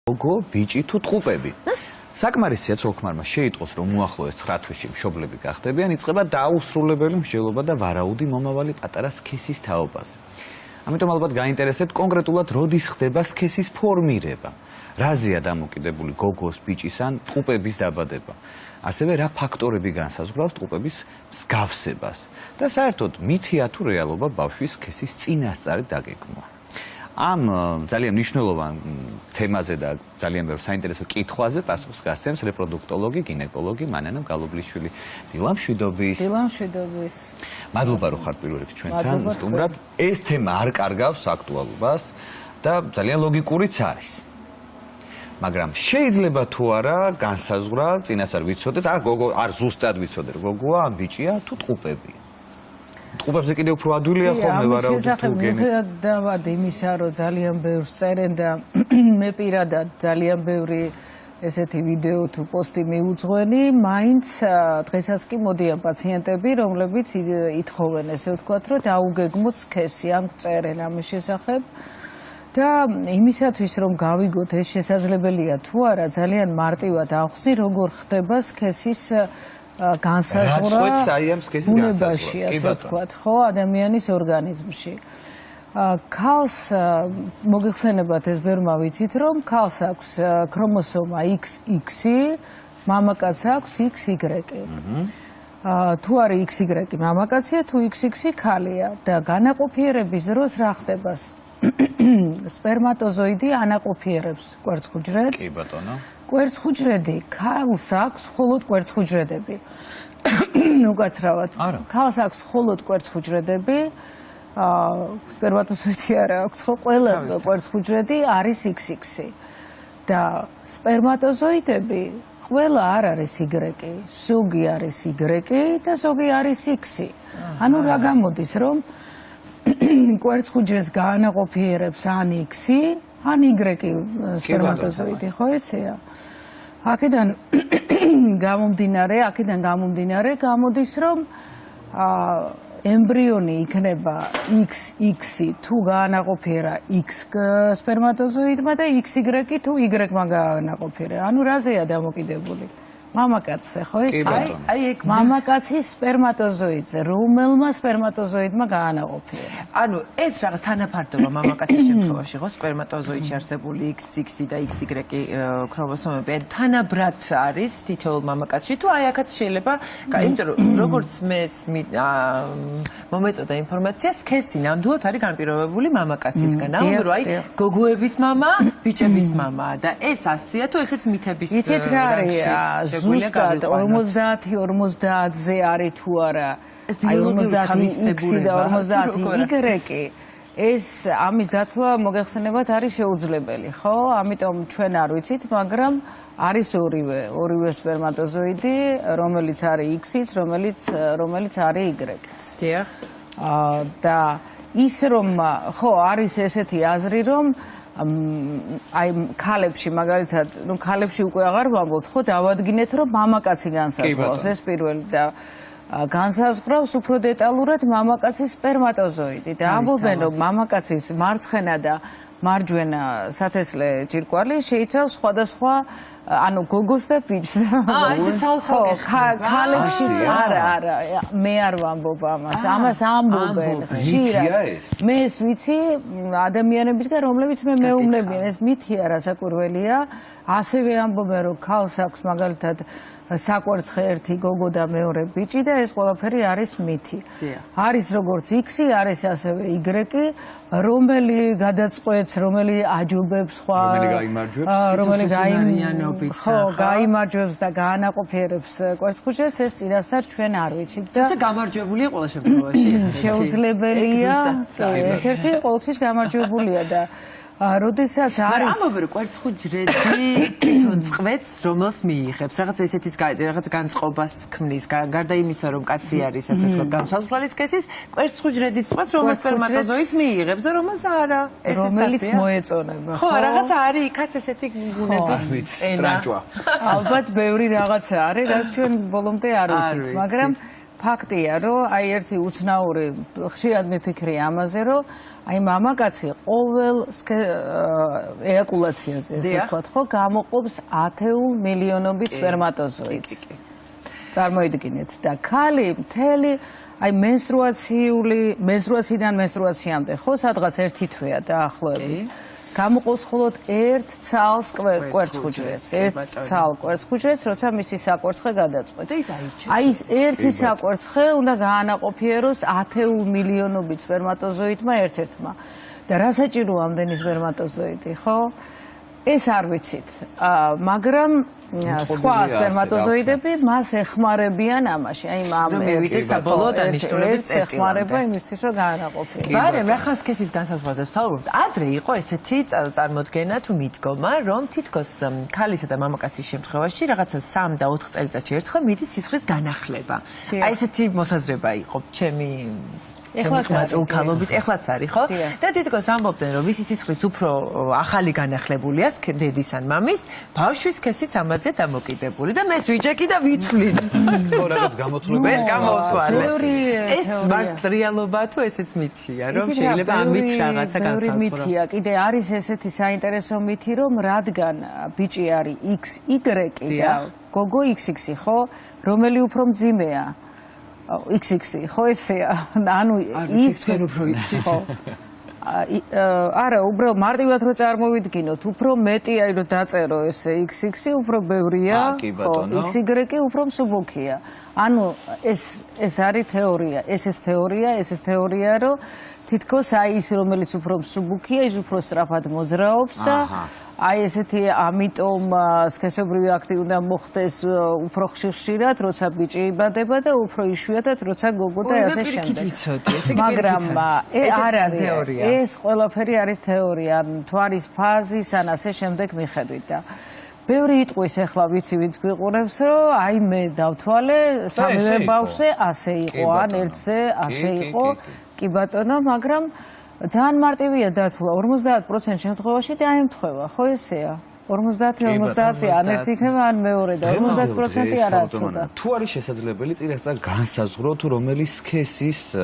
გოგო, ბიჭი თუ ტყუპები. საკმარისია ცოლ-ქმარმა შეიტყოს, რომ უახლოეს 9 თვეში მშობლები გახდებიან, იწყება დაუსრულებელი მსჯელობა და ვარაუდი მომავალი პატარა სქესის თაობაზე. ამიტომ ალბათ გაინტერესებთ კონკრეტულად როდის ხდება სქესის ფორმირება. რაზეა დამოკიდებული გოგოს, ბიჭის ან ტყუპების დაბადება. ასევე რა ფაქტორები განსაზღვრავს ტყუპების მსგავსებას და საერთოდ მითია თუ რეალობა ბავშვის სქესის წინასწარი დაგეგმვა. ამ ძალიან მნიშვნელოვან თემაზე და ძალიან ბევრ საინტერესო კითხვაზე პასუხს გასცემს რეპროდუქტოლოგი, გინეკოლოგი მანანა გალობლიშვილი. დილამშვიდობის. დილამშვიდობის. მადლობა რომ ხართ პირველ რიგში ჩვენთან. სტუმრად, ეს თემა არ კარგავს აქტუალობას და ძალიან ლოგიკურიც არის. მაგრამ შეიძლება თუ არა განსაზღვრა, წინასწარ ვიცოდეთ, გოგო არ ზუსტად ვიცოდეთ, გოგოა, ბიჭია თუ ტყუპებია. ტყუპებზე კიდევ უფრო ადვილია ხოლმე ვარაუდი თუ მიუხედავად იმისა, რომ ძალიან ბევრს წერენ და მე პირადად ძალიან ბევრი ესეთი ვიდეო თუ პოსტი მიუძღვენი, მაინც დღესაც კი მოდიან პაციენტები, რომლებიც ითხოვენ, ესე ვთქვათ, რომ დაუგეგმოთ სქესი, ან წერენ ამის შესახებ. და იმისათვის რომ გავიგოთ ეს შესაძლებელია თუ არა, ძალიან მარტივად ახსნი, როგორ ხდება სქესის განსაზღვრა ბუნებაში, ასე ვთქვათ, ხო, ადამიანის ორგანიზმში. ქალს მოგიხსენებათ ეს ბევრმა ვიცით, რომ ქალს აქვს ქრომოსომა XX, მამაკაცს აქვს XY. თუ არის XY მამაკაცია, თუ XX ქალია და განაყოფიერების დროს რა ხდება? სპერმატოზოიდი ანაყოფიერებს კვერცხუჯრედს. კი ბატონო. კვერცხუჯრედი ქალს აქვს მხოლოდ კვერცხუჯრედები. უკაცრავად. ქალს აქვს მხოლოდ კვერცხუჯრედები. სპერმატოზოიდი არ აქვს, ხო? ყველა კვერცხუჯრედი არის XX. და სპერმატოზოიდები ყველა არ არის Y, ზოგი არის Y და ზოგი არის X. ანუ რა გამოდის, რომ კვერცხუჯრედს გაანაყოფიერებს ან X, ან Y სპერმატოზოიდი, ხო ესეა? აქედან გამომდინარე გამოდის, რომ ემბრიონი იქნება XX თუ გაანაყოფიერა X სპერმატოზოიდმა და XY თუ Y-მა გაანაყოფიერა. ანუ რაზეა დამოკიდებული? მამაკაცზე, ხო ეს? აი ეგ მამაკაცის სპერმატოზოიდზე, რომელმა სპერმატოზოიდმა გაანაყოფიერა. ანუ ეს რაღაც თანაფარდობა მამაკაცის შემთხვევაში, ხო, სპერმატოზოიდში არსებული XX და XY ქრომოსომები თანაბრად არის თითოეულ მამაკაცში, თუ აი აქაც შეიძლება, იმიტომ რომ როგორც მეც მომეწოდა ინფორმაცია, სქესი ნამდვილად არის განპირობებული მამაკაცისგან. ანუ რომ აი გოგოების მამა, ბიჭების მამა და ეს ასია თუ ესეც მითების იცით რა არის? ზუსტად 50-50-ზე არის თუ არა, აი 50X და 50Y, ეს ამის დათვლა მოგეხსენებათ არის შეუძლებელი, ხო? ამიტომ ჩვენ არ ვიცით, მაგრამ არის ორივე სპერმატოზოიდი, რომელიც არის X-იც, რომელიც არის Y-იც. დიახ. და ის რომ ხო არის ესეთი აზრი, რომ აი ქალებში მაგალითად, ქალებში უკვე აღარ ვამბობთ, ხო, დავადგინეთ, რომ მამაკაცი განსაზღვრავს ეს პირველი და განსაზღვრავს უფრო დეტალურად მამაკაცის სპერმატოზოიდი და ამბობენ, რომ მამაკაცის მარცხენა და მარჯვენა სათესლე ჯირკვალი შეიცავს სხვადასხვა ანუ გოგოს და ბიჭს. ესე ცალ-ცალკე. ქალებშიც არა, მე არ ვამბობ ამას. ამას ამბობენ ხშირად. მე ეს ვიცი ადამიანებისგან, რომლებიც მე მეუბნებიან, ეს მითია რასაკვირველია. ასევე ამბობენ, რომ ქალს აქვს მაგალითად საკვერცხე ერთი გოგო და მეორე ბიჭი და ეს ყველაფერი არის მითი. არის როგორც X, არის ასევე Y, რომელი გადაწყვეტს, რომელი აჯობებს სხვა, რომელი გაიმარჯვებს და გაანაყოფიერებს კვერცხუჯრედს, ეს წინასწარ ჩვენ არ ვიცით და თუმცა გამარჯვებულია ყველა შემთხვევაში. შეუძლებელია, ერთ-ერთი ყოველთვის გამარჯვებულია და როდესაც არის ამბობენ რომ კვერცხუჯრედი თვითონ წყვეტს რომელს მიიღებს რაღაც ესეთის რაღაც განწყობას ქმნის გარდა იმისა რომ კაცი არის ასე ვთქვათ გამსაზღვრელი სქესის კვერცხუჯრედი წყვეტს რომელს სპერმატოზოიდს მიიღებს და რომელს არა რომელიც მოეწონება ხო რაღაც არის იქაც ესეთი გუნების ენა ალბათ ბევრი რაღაცა არის რაც ჩვენ ბოლომდე არ ვიცით მაგრამ ფაქტია, რომ აი ერთი უცნაური ხშირად მიფიქრე ამაზე, რომ აი მამაკაცი ყოველ ეაკულაციაზე, ესე ვთქვათ, ხო, გამოყოფს 10 მილიონობით სპერმატოზოიდს. წარმოიდგინეთ და ქალი მთელი აი menstruaციიდან menstruaციამდე, ხო, სადღაც ერთი თვეა დაახლოებით. გამოყოს მხოლოდ ერთ ცალს კვერცხუჯრედს, როცა მისი საკვერცხე გადაწყვეტს. აი ეს ერთი საკვერცხე უნდა გაანაყოფიეროს 10 მილიონობით სპერმატოზოიდმა ერთ-ერთმა. და რა საჭიროა ამდენი სპერმატოზოიდი, ხო? ეს არ ვიცით. მაგრამ სხვა სპერმატოზოიდები მას ეხმარებიან ამაში. აი ამ საბოლოო დანიშნულების ეხმარება იმისთვის, რომ გაანაყოფიეროს. მაგრამ ახლა სქესის განსაზღვრაზე ვსაუბრობთ. ადრე იყო ესეთი წარმოდგენა თუ მიდგომა, რომ თითქოს ქალისა და მამაკაცის შემთხვევაში რაღაცა 3 და 4 წელიწადში ერთხელ მიდის სისხლის განახლება. აი ესეთი მოსაზრება იყო ჩემი ეხლაც არის, ხო? და თითქოს ამბობდნენ, რომ ვისი სისხლის უფრო ახალი განახლებულია, დედის ან მამის, ბავშვის სქესიც ამაზე დამოკიდებული და მე ვიჭეკი და ვითვლი. ხო, რაღაც გამოთვლები ვერ გამოვთვალე. ეს მარტ რეალობა თუ ესეც მითია, რომ შეიძლება ამით რაღაცა განსაზღვრო. მითია, კიდე არის ესეთი საინტერესო მითი, რომ რადგან ბიჭი არის XY და გოგო XX, ხო? რომელი უფრო მძიმეა? XX, ხო ესეა. ანუ ის თქვენ უფრო იცით. არა, უბრალოდ მარტივად რო წარმოვიდგინოთ, უფრო მეტი აი რომ დაწერო ესე XX, უფრო ბევრია, ხო, XY უფრო მსუბუქია. ანუ ეს არის თეორია, ეს თეორია, რომ თითქოს აი ის რომელიც უფრო მსუბუქია, ის უფრო სწრაფად მოძრაობს და აი ესეთი ამიტომ სქესობრივი აქტი უნდა მოხდეს უფრო ხშირად, როცა ბიჭი იბადება და უფრო იშვიათად, როცა გოგო და ასე შემდეგ. მაგრამ არ არის თეორია. ეს ყველაფერი არის თეორია, თვარის ფაზის ან ასე შემდეგ მიხედვით და ბევრი იტყვის ახლა ვიცი ვინც გვიყურებს, რომ აი მე დავთვალე სამივე ბავშვზე ასე იყო, ან ერთზე ასე იყო. კი ბატონო, მაგრამ ძალიან მარტივია დათვლა 50% შემთხვევაში და აი ემთხვევა, ხო ესეა? 50-50 ან ერთი იქნება ან მეორე და 50% არაა ცოტა. თუ არის შესაძლებელი წინასწარ განსაზღვრო თუ რომელი სქესის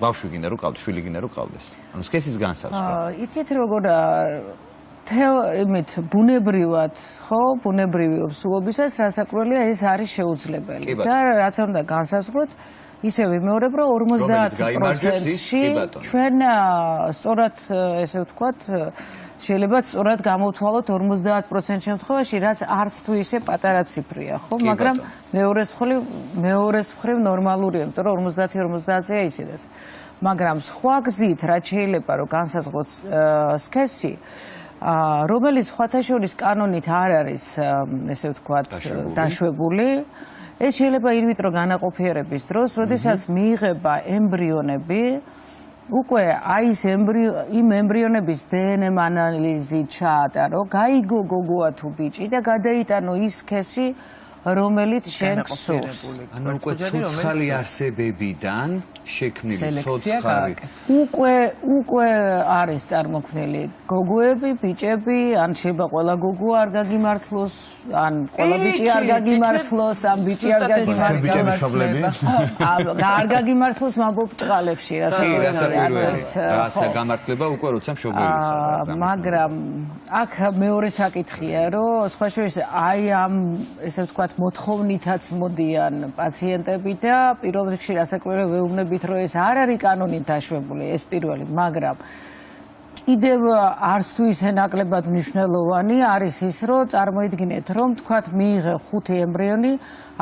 ბავშვი გინდა რომ ყავდეს, შვილი გინდა რომ ყავდეს. ანუ სქესის განსაზღვრა. იცით როგორ იმით ბუნებრივად, ხო, ბუნებრივი ორსულობისას რასაკვირველია ეს არის შეუძლებელი. და რაც უნდა განსაზღვროთ ისე ვიმეორებ, რომ 50%-ში ჩვენ სწორად ესე ვთქვათ, შეიძლება სწორად გამოვთვალოთ 50% შემთხვევაში, რაც არც თუ ისე პატარა ციფრია, ხო? მაგრამ მეორეს მხრივ ნორმალურია, იმიტომ რომ 50-50-ია ისედაც. მაგრამ სხვა გზით, რაც შეიძლება რომ განსაზღვროთ სქესი, რომელიც სხვათა შორის კანონით არ არის, ესე ვთქვათ, დაშვებული, ეს შეიძლება ინვიტრო განაყოფიერების დროს, როდესაც მიიღება ემბრიონები, უკვე აი ეს იმ ემბრიონების დნმ ანალიზი ჩაატარო, გაიგო გოგოა თუ ბიჭი და გადაიტანო ის სქესი, რომელიც შენ გსურს. ანუ უკვე ცოცხალი არსებებიდან შექმნილი ცოცხალი. უკვე არის წარმოქმნილი გოგოები, ბიჭები, ან შეიძლება ყველა გოგო არ გაგიმართლოს, ან ყველა ბიჭი არ გაგიმართლოს, ან ბიჭი არ გაგიმართლოს. არ გაგიმართლოს მაბობ ჭყალებში, რაცა გამართლება უკვე როცა მშობელი ხარ. მაგრამ აქ მეორე საკითხია, რომ სხვა შორის აი ამ ესე ვთქვათ მოთხოვნითაც მოდიან პაციენტები და პირველ რიგში რასაკვირველია ვეუბნებით, რომ ეს არ არის კანონით დაშვებული, ეს პირველი, მაგრამ კიდევ არც თუ ისე ნაკლებად მნიშვნელოვანი არის ის, რომ წარმოიდგინეთ, რომ თქვათ მიიღე 5 ემბრიონი,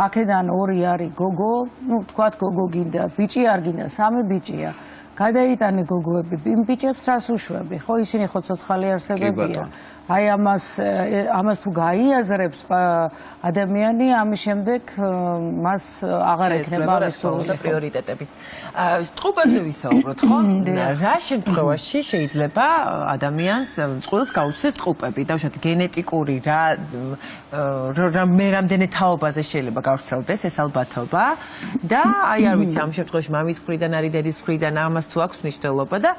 აქედან 2 არის გოგო, ну თქვათ გოგო გინდა, ბიჭი არ გინდა, 3 ბიჭია. გადაიტანე გოგოები იმ ბიჭებს რას უშვები, ხო ისინი ხო ცოცხალი არსებებია. აი ამას თუ გაიაზრებს ადამიანი, ამის შემდეგ მას აღარ ექნება რესურსი და პრიორიტეტებიც. წყუბებზე ვისაუბროთ, ხო? რა შემთხვევაში შეიძლება ადამიანს წყვილს გაუჩნდეს წყუბები? დავუშვათ გენეტიკური რა რამდენი თაობაზე შეიძლება გავრცელდეს ეს ალბათობა და აი არ ვიცი ამ შემთხვევაში მამის მხრიდან არის დედის მხრიდან ამას თუ აქვს მნიშვნელობა და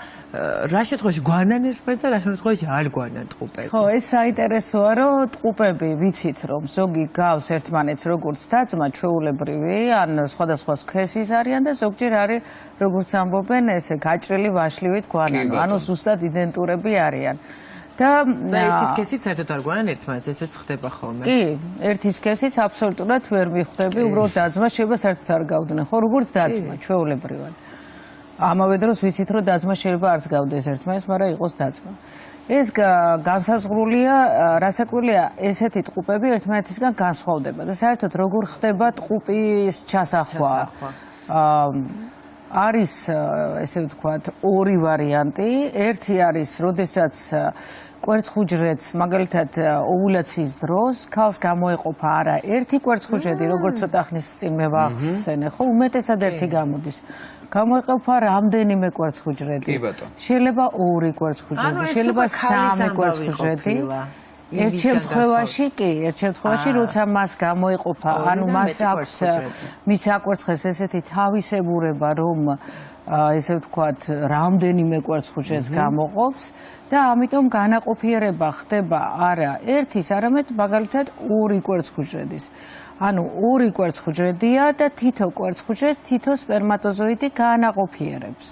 რა შემთხვევაში გვანან ერთმანეთს და რა შემთხვევაში არ გვანან წყუბები? ხო, ეს საინტერესოა, რომ ტყუპები ვიცით, რომ ზოგი გავს ერთმანეთს როგორც დაძმა ჩვეულებრივი, ან სხვადასხვა სქესის არიან და ზოგჯერ არის, როგორც ამბობენ, ესე გაჭრილი ვაშლივით გვანან, ანუ ზუსტად იდენტურები არიან. და ერთის სქესით საერთოდ არ გვანან ერთმანეთს, ესეც ხდება ხოლმე. კი, ერთის სქესით აბსოლუტურად ვერ მიხვდები, უბრალოდ დაძმა შეიძლება საერთოდ არ გავდნენ, ხო, როგორც დაძმა ჩვეულებრივად. ამავე დროს ვიცით, რომ დაძმა შეიძლება არც გავდეს ერთმანეთს, მაგრამ იყოს დაძმა. ეს განსაზღვრულია, რასაკვირველია, ესეთი ტყუპები ერთმანეთისგან განსხვავდება და საერთოდ როგორ ხდება ტყუპის ჩასახვა. არის ესე ვთქვათ ორი ვარიანტი. ერთი არის, როდესაც კვერცხუჯრედს, მაგალითად ოვულაციის დროს, ქალს გამოეყოფა არა ერთი კვერცხუჯრედი, როგორც ცოტა ხნის წინ მე ვახსენე, ხო, უმეტესად ერთი გამოდის. გამოეყოფა რამდენიმე კვერცხუჯრედი. შეიძლება ორი კვერცხუჯრედი, შეიძლება სამი კვერცხუჯრედი. ერთ შემთხვევაში კი, ერთ შემთხვევაში როცა მას გამოეყოფა, ანუ მას აქვს მის აკვერცხეს ესეთი თავისებურება, რომ ესე ვთქვათ, რამდენიმე კვერცხუჯრედს გამოყოფს და ამიტომ განაყოფიერება ხდება არა ერთის, არამედ მაგალითად ორი კვერცხუჯრედის. ანუ ორი კვერცხუჯრედია და თითო კვერცხუჯრედს თითო სპერმატოზოიდი განაყოფიერებს.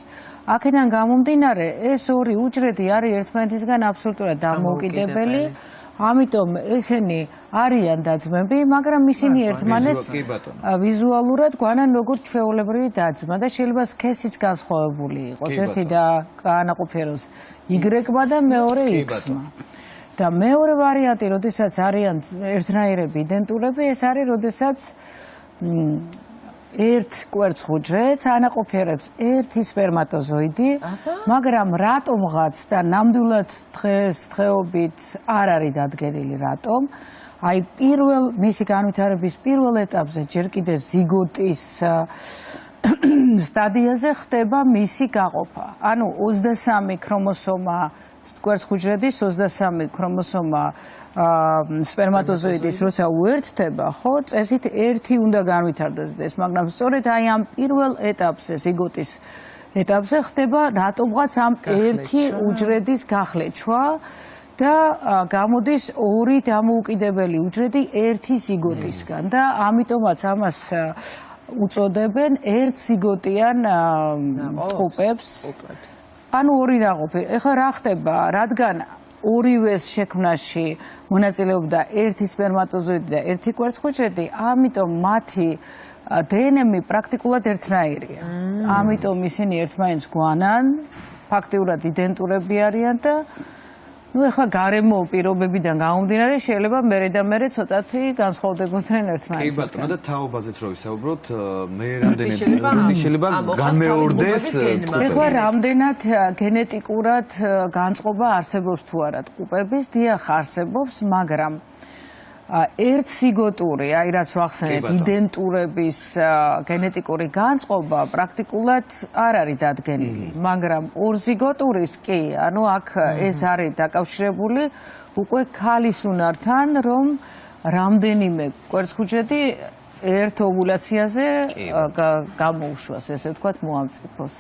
აქედან გამომდინარე, ეს ორი უჯრედი არის ერთმანეთისგან აბსოლუტურად დამოუკიდებელი. ამიტომ ესენი არიან დაძმები, მაგრამ ისინი ერთმანეთს ვიზუალურად გვანან როგორც ჩვეულებრივი დაძმა და შეიძლება სქესიც განსხვავებული იყოს. ერთი და განაყოფიეროს Y-მა და მეორე X-მა. და მეორე ვარიანტი, როდესაც არიან ერთნაირები იდენტურები, ეს არის, როდესაც ერთ კვერცხუჯრედს ანაყოფიერებს ერთი სპერმატოზოიდი, მაგრამ რატომღაც და ნამდვილად დღეობით არ არის დადგენილი რატომ. აი მისი განვითარების პირველ ეტაპზე ჯერ კიდე ზიგოტის სტადიაზე ხდება მისი გაყოფა. ანუ 23 ქრომოსომა კვერცხუჯრედის 23 ქრომოსომა სპერმატოზოიდის როცა უერთდება, ხო, წესით ერთი უნდა განვითარდეს ეს, მაგრამ სწორედ აი ამ პირველ ეტაპზე, ზიგოტის ეტაპზე ხდება რატომღაც ამ ერთი უჯრედის გახლეჩვა და გამოდის ორი დამოუკიდებელი უჯრედი ერთი ზიგოტისგან და ამიტომაც ამას უწოდებენ ერთზიგოტიან ტყუპებს. ანუ ორი ნაყოფი. ეხლა რა ხდება, რადგან ორივეს შექმნაში მონაწილეობდა ერთი სპერმატოზოიდი და ერთი კვერცხუჯრედი, ამიტომ მათი დნმ პრაქტიკულად ერთნაირია. ამიტომ ისინი ერთმანეთს გვანან, ფაქტიურად იდენტურები არიან და ну ეხლა გარემო პირობებიდან გამომდინარე შეიძლება მერე და მერე ცოტათი განსხვავდებოდნენ ერთმანეთისგან. კი ბატონო და თაობაზეც რო ვისაუბროთ, მე რამდენად შეიძლება გამეორდეს. ეხლა რამდენად გენეტიკურად განწყობა არსებობს თუ არა ტყუპების, დიახ არსებობს, მაგრამ ერთზიგოტური, აი რაც ვახსენეთ, იდენტურების გენეტიკური განწყობა პრაქტიკულად არ არის დადგენილი, მაგრამ ორზიგოტურის კი, ანუ აქ ეს არის დაკავშირებული უკვე ქალის უნართან, რომ რამდენიმე კვერცხუჯრედი ერთ ოვულაციაზე გამოუშვას, ესე ვთქვათ, მოამწიფოს.